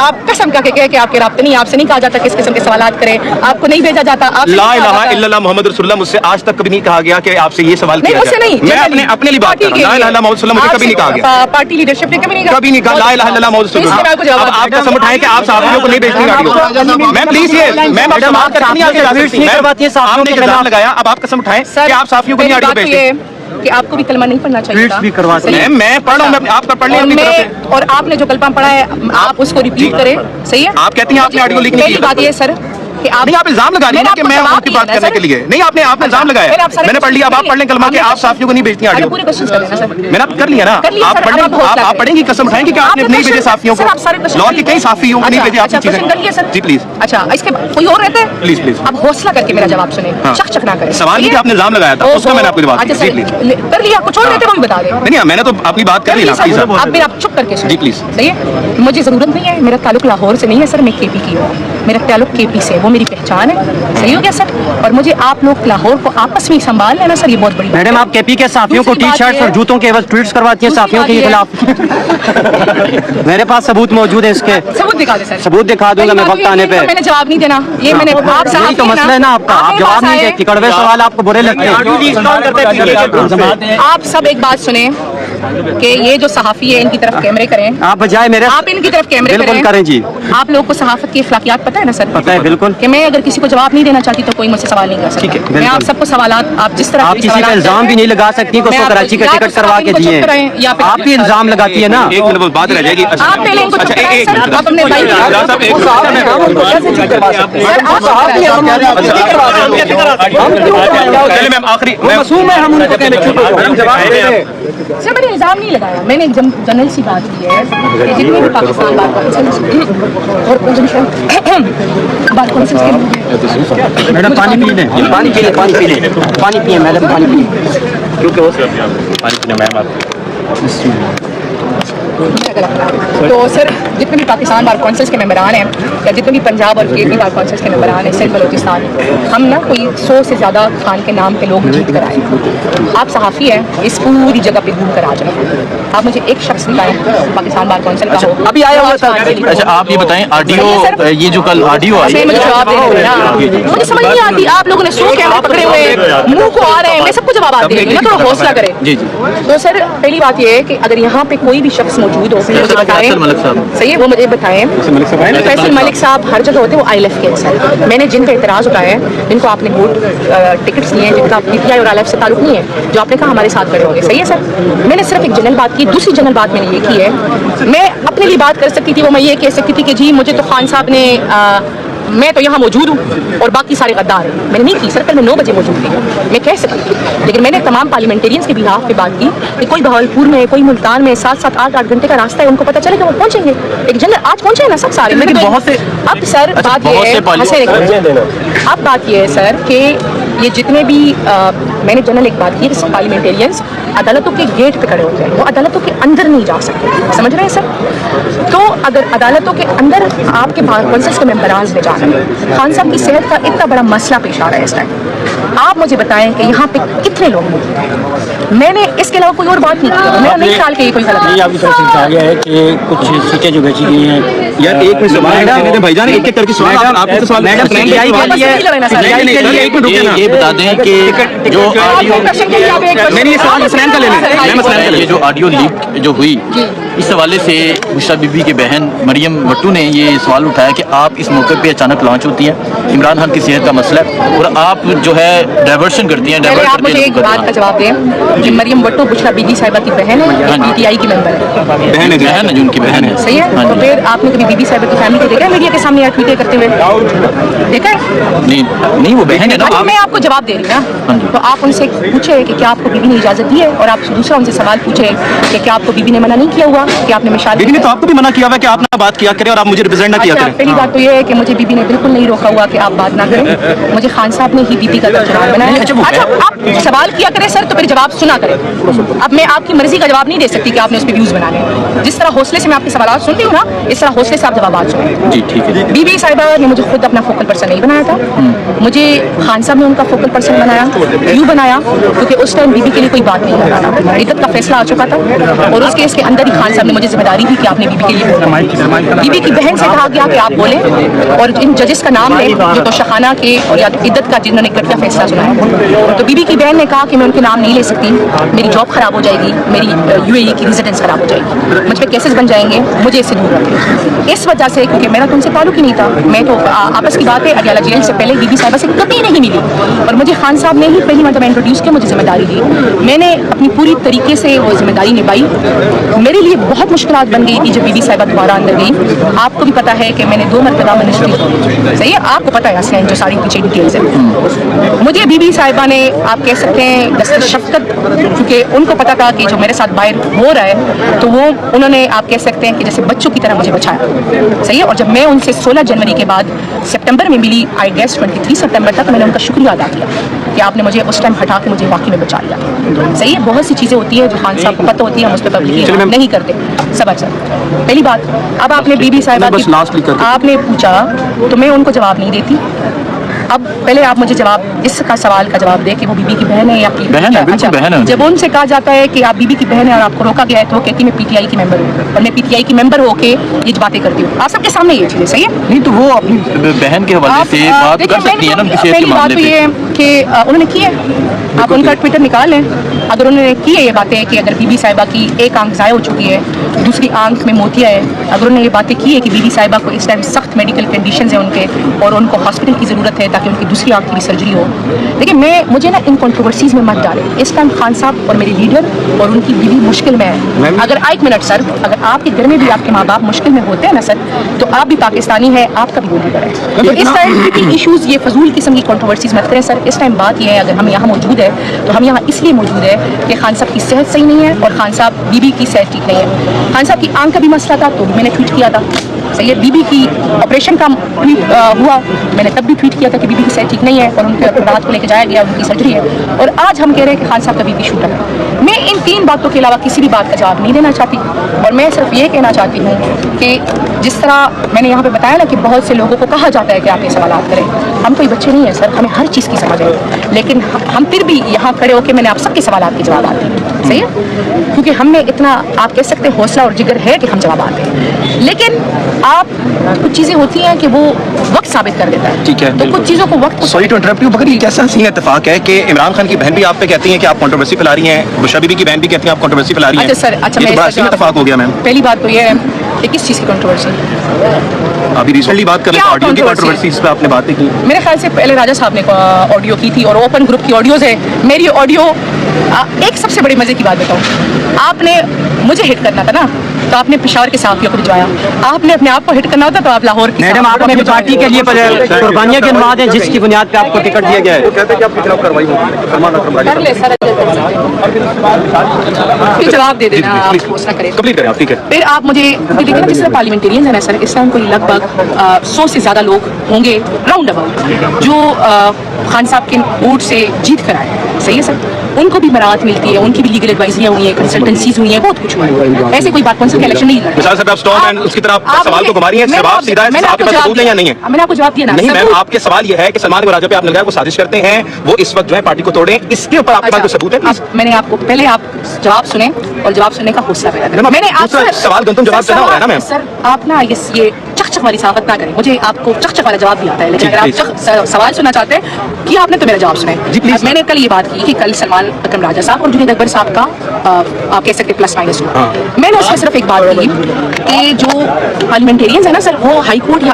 आप कसम का कहे कि आपके राब्ते नहीं, आपसे नहीं कहा जाता किस किस्म के सवालात करें, आपको नहीं भेजा जाता। ला इलाहा इल्लल्लाह मुहम्मद रसूलुल्लाह मुझसे आज तक कभी नहीं कहा गया कि आपसे ये सवाल किया जाए। मैं अपने लिए बात कर रहा हूं। ला इलाहा इल्लल्लाह मुहम्मद रसूलुल्लाह मुझे कभी नहीं कहा गया। पार्टी लीडरशिप ने कभी नहीं कभी नहीं कहा ला इलाहा इल्लल्लाह मुहम्मद रसूलुल्लाह। अब आप कसम उठाएं कि आप सहाफियों को नहीं भेजती गाड़ियों। मैम प्लीज ये मैम आप सवाल करके नहीं आगे जा सकती। आपने इल्जाम लगाया, अब आप कसम उठाएं कि आप सहाफियों को नहीं गाड़ियों भेजते कि आपको भी कलमा नहीं पढ़ना चाहिए था। भी करवाते हैं। मैं पढ़ रहा हूं, आपका पढ़ लें और आपने जो कलमा पढ़ा है आप उसको रिपीट करें, सही है। आप कहती हैं आपने ऑडियो लीक नहीं पहली बात ये सर कि आप नहीं, आप इल्जाम लगा रही हैं कि मैं आपकी बात करने के लिए नहीं, आपने इल्जाम लगाया, मैंने पढ़ लिया। अब आप पढ़ लें कलमा कि आप सहाफियों को नहीं भेजती ऑडियो। पूरे क्वेश्चन कर लेना सर, मैंने आप कर लिया ना। आप पढ़ेंगी, कसम उठाएंगी कि आपने नहीं भेजे सहाफियों को। लॉ के कई सहाफियों को नहीं भेजे आपकी चीजें। जी प्लीज। अच्छा, इसके कोई और रहता है? प्लीज प्लीज अब हौसला करके मेरा जवाब सुने, चक ना करें। सवाल ये कि आपने इल्जाम लगाया था, उसका मैंने आपको जवाब दिया। जी प्लीज कर लिया, कुछ और रहते वो भी बता दें। नहीं, मैंने तो अपनी बात कर ली ना। प्लीज आप चुप करके सुनिए। जी प्लीज। सही है, मुझे जरूरत नहीं है, मेरा ताल्लुक लाहौर से नहीं है सर, मैं केपी की हूँ, मेरा ताल्लुक केपी से, वो मेरी पहचान है। सही हो गया सर। और मुझे आप लोग लाहौर को आपस में संभाल लेना सर, ये बहुत बड़ी मैडम आप केपी के साफियों को टी शर्ट्स और जूतों के एवज ट्वीट्स करवाती हैं साफियों के खिलाफ। मेरे पास सबूत मौजूद है इसके। सबूत दिखा दे सर। सबूत दिखा दूंगा मैं वक्त आने पे। मैंने जवाब नहीं देना, ये मैंने आप यही तो मसला है ना आपका, आप जवाब नहीं देती, कड़वे सवाल आपको बुरे लगते हैं। आप सब एक बात सुने कि ये जो सहाफी है इनकी तरफ कैमरे करें। आप बजाय मेरे आप इनकी तरफ कैमरे बिल्कुल करें जी। आप लोग को सहाफत की अखलाकियात पता है ना सर? पता है बिल्कुल। कि मैं अगर किसी को जवाब नहीं देना चाहती तो कोई मुझसे सवाल नहीं कर सकता। ठीक है, मैं आप सबको सवालात, आप जिस तरह आप किसी का इल्जाम भी नहीं लगा सकती कि उसको कराची का टिकट करवा के दिए। आप भी इल्जाम लगाती है ना। एक मिनट बात रह जाएगी। आप पहले इनको चुप कराएं सर, आप अपने भाई मैम आखिरी सर, मैंने इल्जाम नहीं लगाया, मैंने एक जनरल सी बात की है कि जितने भी पाकिस्तान बार कौंसिल के मैडम पानी पी लें, पानी पी लें, पानी पी लें, पानी पिए मैडम, पानी पिए क्योंकि वो पानी पीने मैम तो सर जितने भी पाकिस्तान बार कौंसिल्स के मेंबरान हैं या जितने भी पंजाब और केपी बार कौंसिल्स के मेंबरान हैं सिंध बलोचिस्तान, हम ना कोई 100 से ज़्यादा खान के नाम पे लोग जीत कर आए। आप सहाफ़ी हैं, इस पूरी जगह पे घूम कर आ जाए। आप मुझे एक शख्स दिखाएं पाकिस्तान बार कौंसिल का हो अभी आया हुआ था। अच्छा आप ये बताएं ऑडियो, ये जो कल ऑडियो आई, मुझे जवाब देने ना, मुझे समझ नहीं आती। आप लोगों ने 100 कैमरे पकड़े हुए, मुंह को आ रहे हैं, मैं सबको जवाब दे रही हूँ, थोड़ा हौसला करें। जी जी। तो सर पहली बात ये है कि अगर यहाँ पे कोई भी शख्स मौजूद हो मुझे बताएं। सही है, वो मुझे बताएं। फैसल मलिक साहब हर जगह होते हैं, वो ILF के सर। मैंने जिनका एतराज उठाया है, जिनको आपने वोट टिकट्स दिए हैं, जिनका PTI और ILF से ताल्लुक नहीं है, जो आपने कहा हमारे साथ खड़े होंगे, सही है सर। मैंने सिर्फ एक जनरल बात की। दूसरी जनरल बात मैंने ये की है, मैं अपने लिए बात कर सकती थी, वो मैं ये कह सकती थी कि जी मुझे तो खान साहब ने मैं तो यहाँ मौजूद हूँ और बाकी सारे गद्दार हैं। मैंने नहीं की सर, कल मैं 9 बजे मौजूद थी, मैं कह सकती थी, लेकिन मैंने तमाम पार्लियामेंटेरियंस के बिहाफ पे बात की कि कोई बहावलपुर में, कोई मुल्तान में 7-7, 8-8 घंटे का रास्ता है, उनको पता चले कि वो पहुँचेंगे। एक जनरल आज पहुँचे हैं ना सब सारे, लेकिन बहुत से। अब सर बात ये है, अब बात ये है सर कि ये जितने भी मैंने जनरल एक बात की कि पार्लियामेंटेरियंस अदालतों के गेट पे खड़े होते हैं, वो अदालतों के अंदर नहीं जा सकते, समझ रहे हैं सर? तो अगर अदालतों के अंदर आपके कौंसिल्स के मेंबरान ले जा रहे हैं, खान साहब की सेहत का इतना बड़ा मसला पेश आ रहा है इस टाइम, आप मुझे बताएं कि यहाँ पे कितने लोग मौजूद हैं? मैंने इसके अलावा कोई और बात नहीं की, मेरा नहीं ख्याल कि ये कोई गलत नहीं। आपकी तरफ से कहा गया है कि कुछ सीटें जो बेची गई हैं। यार एक मिनट सवाल भाईजान, एक एक करके सवाल आपके सवाल मैडम PTI के लिए ये बता दें कि जो ये जो ऑडियो लीक जो हुई, इस हवाले से बुशरा बीबी की बहन मरियम भट्टू ने ये सवाल उठाया कि आप इस मौके पे अचानक लॉन्च होती हैं, इमरान खान की सेहत का मसला है और आप जो है डाइवर्शन करती हैं। आप मुझे एक बात का जवाब दें कि मरियम भट्टू बुशरा बीबी साहिबा की बहन है, PTI की मेंबर है, बहन है जो उनकी बहन है। सही है। तो फिर आपने कभी बीबी साहिबा की फैमिली को देखा है मीडिया के सामने या ट्वीट करते हुए? देखा है? नहीं वो बहन है ना। मैं आपको जवाब दे रही हूँ ना, तो आप उनसे पूछे कि क्या आपको बीबी ने इजाजत दी है, और आप दूसरा उनसे सवाल पूछे कि क्या आपको बीबी ने मना नहीं किया हुआ कि आपने मिसाल? बीबी ने तो आपको भी मना किया हुआ कि आप ना बात किया करें और आप मुझे रिप्रेजेंट ना किया करें। पहली बात तो ये है कि मुझे बीबी ने बिल्कुल नहीं रोका हुआ कि आप बात ना करें, मुझे खान साहब ने ही बीबी का तर्जुमान बनाया। अच्छा आप सवाल किया करें सर, तो फिर जवाब सुना करें। अब मैं आपकी मर्जी का जवाब नहीं दे सकती कि आपने उस पर व्यूज बनाने। जिस तरह हौसले से मैं आपके सवाल सुनती हूँ ना, इस तरह हौसले से आप जवाब सुने। जी ठीक है। बीबी साहिबा ने मुझे खुद अपना फोकल पर्सन नहीं बनाया था, मुझे खान साहब ने उनका फोकल पर्सन बनाया। क्यों बनाया? क्योंकि उस टाइम बीबी के लिए कोई बात नहीं हो रहा था, इद्दत का फैसला आ चुका था और उस केस के अंदर ही खान साहब ने मुझे जिम्मेदारी दी कि आपने बीबी के लिए बोलना। बीबी की बहन से कहा गया कि आप बोले, और इन जजेस का नाम है जो तोशाखाना के और या इद्दत का जिन्होंने घटिया फैसला सुनाया। तो बीबी की बहन ने कहा कि मैं उनके नाम नहीं ले सकती, मेरी जॉब खराब हो जाएगी, मेरी UAE की रेजिडेंस खराब हो जाएगी, मुझ पर केसेस बन जाएंगे, मुझे इससे दूर रखें। इस वजह से, क्योंकि मेरा तो उनसे ताल्लुक ही नहीं था, मैं तो आपस की बात है अडियाला जेल से पहले बीबी साहिबा से कभी नहीं मिली, और मुझे खान साहब ने ही पहली मरतबा इंट्रोड्यूस किया, मुझे जिम्मेदारी दी, मैंने अपनी पूरी तरीके से वो जिम्मेदारी निभाई। मेरे लिए बहुत मुश्किलात बन गई थी जब बीबी साहिबा दोबारा अंदर गई। आपको भी पता है कि मैंने 2 मरतबा मिनिस्ट्री, सही है, आपको पता है असलैन जो सारी पीछे डिटेल्स है। मुझे बीबी साहिबा ने, आप कह सकते हैं दस्तर शफकत, क्योंकि उनको पता था कि जो मेरे साथ बाहर हो रहा है, तो वो उन्होंने, आप कह सकते हैं कि जैसे बच्चों की तरह मुझे बचाया, सही है। और जब मैं उनसे 16 जनवरी के बाद सितंबर में मिली, आई गेस 23 सितंबर तक, मैंने उनका शुक्रिया अदा किया कि आपने मुझे उस टाइम हटा के मुझे वाकई में बचा लिया, सही है। बहुत सी चीज़ें होती है जो खान साहब को पता होती है, हम उस पर पब्लिक नहीं करते। सब अच्छा, पहली बात। अब आपने बीबी साहिबा की आपने पूछा तो मैं उनको जवाब नहीं देती। अब पहले आप मुझे जवाब, इसका सवाल का जवाब दे कि वो बीबी की बहन है या आपकी बहन है, बिल्कुल बहन है। जब उनसे कहा जाता है कि आप बीबी की बहन है और आपको रोका गया है, तो वो कहती मैं PTI की मेंबर हूँ, और मैं PTI की मेंबर होके ये बातें करती हूँ आप सबके सामने, ये चीज़ें सही है। नहीं तो वो अपनी बहन के हवाले से बात कर सकती है ना किसी पहली बात तो ये कि उन्होंने की है, आप उनका ट्विटर निकाल लें, अगर उन्होंने की है ये बातें कि अगर बीबी साहिबा की एक आंख ज़ाया हो चुकी है, दूसरी आंख में मोतिया है, अगर उन्होंने ये बातें की है कि बीबी साहिबा को इस टाइम सख्त मेडिकल कंडीशंस है उनके, और उनको हॉस्पिटल की ज़रूरत है ताकि उनकी दूसरी आंख की भी सर्जरी हो। लेकिन मुझे ना इन कंट्रोवर्सीज में मत डालें। इस टाइम खान साहब और मेरे लीडर और उनकी बीवी मुश्किल में है। अगर एक मिनट सर, अगर आपके घर में भी आपके माँ बाप मुश्किल में होते हैं ना सर, तो आप भी पाकिस्तानी है, आपका भी वो लीडर है। तो इस टाइम की इशूज़, ये फजूल किस्म की कंट्रोवर्सीज मत करें सर। इस टाइम बात यह है, अगर हम यहाँ मौजूद है तो हम यहाँ इसलिए मौजूद है कि खान साहब की सेहत सही नहीं है और खान साहब बीबी की सेहत ठीक नहीं है। खान साहब की आंख का भी मसला था तो मैंने ट्वीट किया था, सही है। बीबी की ऑपरेशन का ट्वीट हुआ, मैंने तब भी ट्वीट किया था कि बीबी की सेहत ठीक नहीं है और उनके राहत को लेकर जाया गया, उनकी सर्जरी है। और आज हम कह रहे हैं कि खान साहब का बीबी शूटर है। मैं इन 3 बातों के अलावा किसी भी बात का जवाब नहीं देना चाहती, और मैं सिर्फ ये कहना चाहती हूँ कि जिस तरह मैंने यहाँ पे बताया ना कि बहुत से लोगों को कहा जाता है कि आप ये सवाल करें, हम कोई बच्चे नहीं हैं सर, हमें हर चीज़ की समझ है, लेकिन हम फिर भी यहाँ खड़े होकर मैंने आप सबके सवाल के जवाब दिए, सही है, क्योंकि हमने इतना, आप कह सकते हैं, हौसला और जिगर है कि हम जवाब दें। लेकिन आप, कुछ चीज़ें होती हैं कि वो वक्त साबित कर देता है, ठीक है, तो कुछ चीज़ों को वक्त, सॉरी टू इंटरप्ट यू, मगर ये कैसा हसीन इत्तेफाक है कि इमरान खान की बहन भी आप पे कहती हैं कि आप कंट्रोवर्सी फैला रही हैं, बुशरा बीबी की बहन भी कहती हैं आप कंट्रोवर्सी फैला रही हैं। अच्छा सर, अच्छा, ये तो बड़ा हसीन इत्तेफाक हो गया मैम। पहली बात तो ये है कि किस चीज़ की कंट्रोवर्सी, अभी रिसेंटली बात करें तो ऑडियो की कंट्रोवर्सी, इस पर आपने बातें की। मेरे ख्याल से पहले राजा साहब ने ऑडियो की थी, और ओपन ग्रुप की ऑडियोज़ है, मेरी ऑडियो। एक सबसे बड़ी मज़े की बात बताऊँ, आपने मुझे हिट करना था ना, तो आपने पेशावर के साथियों को भिजवाया, आपने अपने आप को हिट करना होता तो आप लाहौर की। मैडम, आप अपनी पार्टी के लिए कुर्बानियाँ गिनवा दें जिसकी बुनियाद पे आपको टिकट दिया गया है। वो कहते हैं कि आपके खिलाफ कार्रवाई कर ले सर, जवाब दे देना, आप घोषणा करें, कंप्लीट करें आप, ठीक है। फिर आप मुझे देखिए ना, जिस तरह पार्लियामेंटेरियंस है ना सर, इस टाइम कोई लगभग 100 से ज़्यादा लोग होंगे राउंड अबाउट जो खान साहब के वोट से जीत कर आए, सही है सर। उनको भी मराहत मिलती है, उनकी भी लीगल एडवाइजरियाँ हुई हैं, कंसल्टेंसीज हुई हैं, बहुत कुछ हुआ है। ऐसे कोई बात कौन सा इलेक्शन नहीं लड़ा। मिसाल साहब आप स्टॉल मैन उसकी तरह आप सवाल को घुमा रही हैं, जवाब सीधा है, आपके पास सबूत है या नहीं है? मैंने आपको जवाब दिया ना। नहीं मैम, आपके सवाल ये है कि सलमान को राजा पे आपने लगाया वो साजिश करते हैं, वो इस वक्त जो है पार्टी को तोड़ें, इसके ऊपर आपके पास कोई सबूत है? मैंने आपको पहले, आप जवाब सुने और जवाब सुनने का हौसला पैदा करें। मैंने आपसे सवाल गंतुम जवाब देना होगा ना मैम। सर आप ना ये चकचक वाली साफत ना करें, मुझे आपको चकचक वाला जवाब भी आता है, लेकिन अगर आप सवाल सुनना चाहते हैं कि आपने तो मेरा जवाब सुना है। मैंने कल ये बात की कि कल सलमान अकरम राजा साहब और जुनैद अकबर साहब का आप कह सकते प्लस माइनस हुआ। मैंने उसमें सिर्फ एक बात की कि जो पार्लियामेंटेरियंस है ना सर, वो हाई कोर्ट या